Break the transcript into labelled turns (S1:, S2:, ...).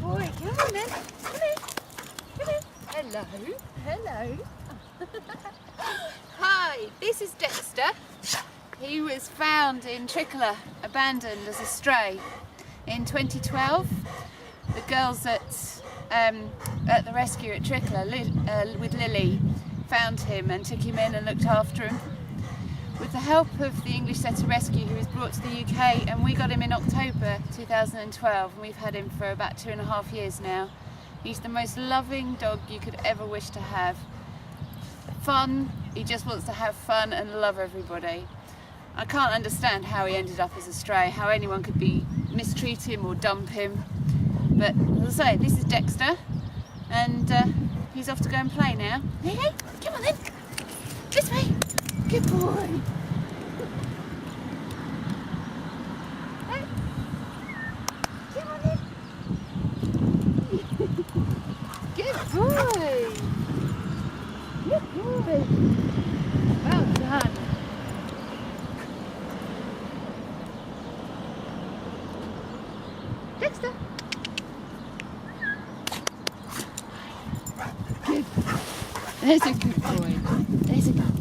S1: boy. Come on then. Come here. Come here. Hello. Hello. Hi, this is Dexter. He was found in Trikala, abandoned as a stray. In 2012, the girls at the rescue at Trikala with Lily found him and took him in and looked after him. With the help of the English Setter Rescue, he was brought to the UK, and we got him in October 2012, and we've had him for about 2.5 years now. He's the most loving dog you could ever wish to have. Fun, he just wants to have fun and love everybody. I can't understand how he ended up as a stray, how anyone could mistreat him or dump him. But as I say, this is Dexter, and he's off to go and play now. Hey, come on then, this way. Good boy. Hey. Come on then. Good boy. Good boy. Well done. Dexter. Good. There's a good boy. There's a good boy.